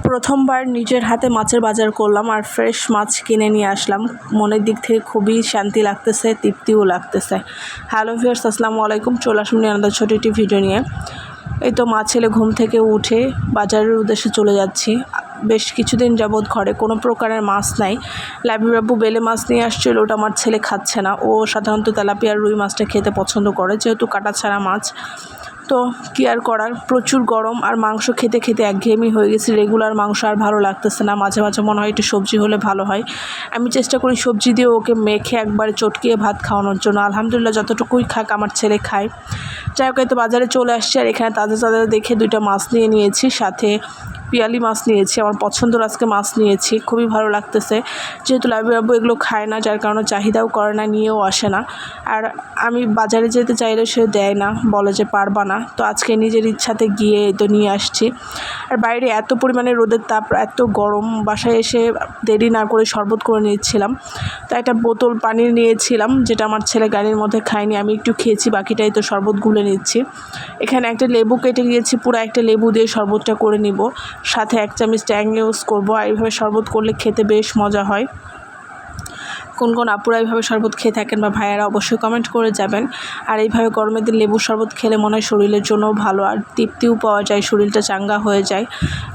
প্রথমবার নিজের হাতে মাছের বাজার করলাম আর ফ্রেশ মাছ কিনে নিয়ে আসলাম। মনের দিক থেকে খুবই শান্তি লাগতেছে, তৃপ্তিও লাগতেছে। হ্যালো ভিউয়ার্স, আসসালামু আলাইকুম। চলে আসুন আমাদের ছোটো একটি ভিডিও নিয়ে। এই তো মা ছেলে ঘুম থেকে উঠে বাজারের উদ্দেশ্যে চলে যাচ্ছি। বেশ কিছুদিন যাবৎ ঘরে কোনো প্রকারের মাছ নাই। লাবিব আব্বু বেলে মাছ নিয়ে আসছিল, ওটা আমার ছেলে খাচ্ছে না। ও সাধারণত তেলাপিয়া রুই মাছটা খেতে পছন্দ করে, যেহেতু কাটা ছাড়া মাছ। তো কী আর করার, প্রচুর গরম আর মাংস খেতে খেতে একঘেয়েমি হয়ে গেছি। রেগুলার মাংস আর ভালো লাগতেছে না। মাঝে মাঝে মনে হয় একটু সবজি হলে ভালো হয়। আমি চেষ্টা করি সবজি দিয়ে ওকে মেখে একবারে চটকিয়ে ভাত খাওয়ানোর জন্য। আলহামদুলিল্লাহ যতটুকুই খাক আমার ছেলে খায়। যাই হোক, তো বাজারে চলে আসছে আর এখানে তাজা তাজা দেখে দুইটা মাছ নিয়ে নিয়েছি, সাথে পিয়ালি মাছ নিয়েছি। আমার পছন্দের আজকে মাছ নিয়েছি, খুবই ভালো লাগতেছে। যেহেতু লাবিব আব্বু এগুলো খায় না, যার কারণে চাহিদাও করে না, নিয়েও আসে না। আর আমি বাজারে যেতে চাইলে সে দেয় না, বলে যে পারবা না। তো আজকে নিজের ইচ্ছাতে গিয়ে তো নিয়ে আসছি। আর বাইরে এত পরিমাণে রোদের তাপ, এত গরম, বাসায় এসে দেরি না করে শরবত করে নিয়েছিলাম। তো একটা বোতল পানির নিয়েছিলাম, যেটা আমার ছেলে গাড়ির মধ্যে খায়নি, আমি একটু খেয়েছি, বাকিটাই তো শরবত গুলে নিচ্ছি। এখানে একটা লেবু কেটে গিয়েছি, পুরো একটা লেবু দিয়ে শরবতটা করে নিব, সাথে 1 চামচ ট্যাং ইউজ করবো। আর এইভাবে শরবত করলে খেতে বেশ মজা হয়। কোন কোন আপুরা এইভাবে শরবত খেয়ে থাকেন বা ভাইয়ারা অবশ্যই কমেন্ট করে যাবেন। আর এইভাবে গরমের দিন লেবুর শরবত খেলে মনে হয় শরীরের জন্যও ভালো, আর তৃপ্তিও পাওয়া যায়, শরীরটা চাঙ্গা হয়ে যায়।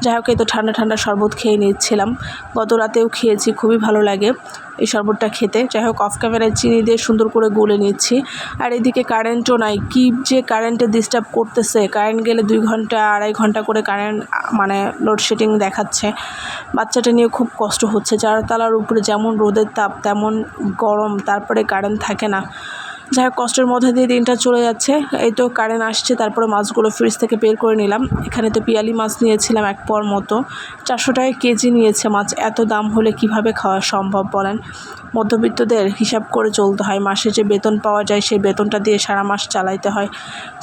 যাই হোক, এই তো ঠান্ডা ঠান্ডা শরবত খেয়ে নিচ্ছিলাম। গত রাতেও খেয়েছি, খুবই ভালো লাগে এই শরবতটা খেতে। যাই হোক, অফ ক্যামেরায় চিনি দিয়ে সুন্দর করে গুলে নিচ্ছি। আর এদিকে কারেন্টও নাই, কি যে কারেন্টে ডিস্টার্ব করতেছে। কারেন্ট গেলে 2 ঘন্টা 2.5 ঘন্টা করে কারেন্ট লোডশেডিং দেখাচ্ছে। বাচ্চাটা নিয়ে খুব কষ্ট হচ্ছে। 4 তলার উপরে যেমন রোদের তাপ তেমন গরম, তারপরে কারেন্ট থাকে না। যাই হোক, কষ্টের মধ্যে দিয়ে দিনটা চলে যাচ্ছে। এই তো কারেন্ট আসছে, তারপরে মাছগুলো ফ্রিজ থেকে বের করে নিলাম। এখানে তো পিয়ালি মাছ নিয়েছিলাম 1 পর মতো, 400 টাকা কেজি নিয়েছে মাছ। এত দাম হলে কিভাবে খাওয়া সম্ভব বলেন? মধ্যবিত্তদের হিসাব করে চলতে হয়, মাসে যে বেতন পাওয়া যায় সেই বেতনটা দিয়ে সারা মাস চালাইতে হয়।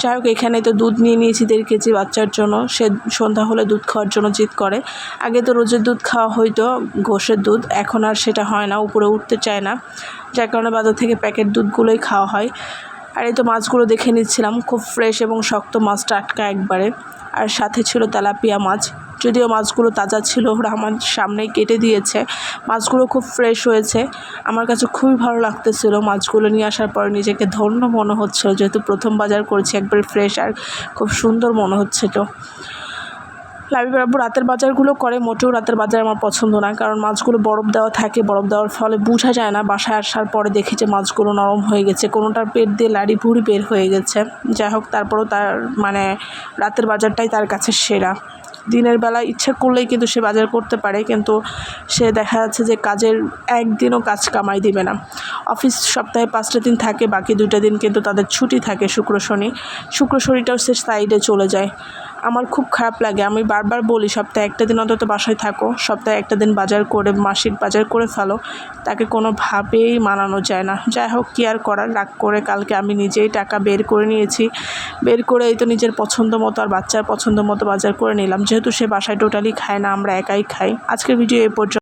যাই হোক, এখানে তো দুধ নিয়ে নিয়েছি 1.5 কেজি বাচ্চার জন্য। সে সন্ধ্যা হলে দুধ খাওয়ার জন্য জিদ করে। আগে তো রোজের দুধ খাওয়া হইতো, ঘোষের দুধ, এখন আর সেটা হয় না, উপরে উঠতে চায় না, যার কারণে বাজার থেকে প্যাকেট দুধগুলোই খাওয়া হয়। আর এই তো মাছগুলো দেখে নিচ্ছিলাম, খুব ফ্রেশ এবং শক্ত মাছ, টাটকা একবারে। আর সাথে ছিল তেলাপিয়া মাছ, যদিও মাছগুলো তাজা ছিল, ওরা আমার সামনেই কেটে দিয়েছে। মাছগুলো খুব ফ্রেশ হয়েছে, আমার কাছে খুবই ভালো লাগতেছিল। মাছগুলো নিয়ে আসার পর নিজেকে ধন্য মনে হচ্ছিল, যেহেতু প্রথম বাজার করেছি, একবারে ফ্রেশ আর খুব সুন্দর মনে হচ্ছিল। লাবিব আব্বু রাতের বাজারগুলো করে, মোটেও রাতের বাজার আমার পছন্দ না, কারণ মাছগুলো বরফ দেওয়া থাকে, বরফ দেওয়ার ফলে বোঝা যায় না। বাসায় আসার পরে দেখি যে মাছগুলো নরম হয়ে গেছে, কোনোটার পেট দিয়ে লাড়ি ভুড়ি বের হয়ে গেছে। যাই হোক, তারপরেও তার রাতের বাজারটাই তার কাছে সেরা। দিনের বেলা ইচ্ছা করলেই কিন্তু সে বাজার করতে পারে, কিন্তু সে দেখা যাচ্ছে যে কাজের একদিনও কাজ কামাই দিবে না। অফিস সপ্তাহে 5টা দিন থাকে, বাকি 2টা দিন কিন্তু তাদের ছুটি থাকে, শুক্র শনি। শুক্র শনিটাও সে সাইডে চলে যায়। আমার খুব খারাপ লাগে, আমি বারবার বলি সপ্তাহে 1টা দিন অন্তত বাসায় থাকো, সপ্তাহে 1টা দিন বাজার করে, মাসিক বাজার করে ফেলো। তাকে কোনোভাবেই মানানো যায় না। যাই হোক, কী আর করার, রাগ করে কালকে আমি নিজেই টাকা বের করে নিয়েছি। বের করে এই তো নিজের পছন্দ মতো আর বাচ্চার পছন্দ মতো বাজার করে নিলাম। যেহেতু সে বাসায় টোটালি খায় না, আমরা একাই খাই। আজকের ভিডিও এই পর্যন্ত।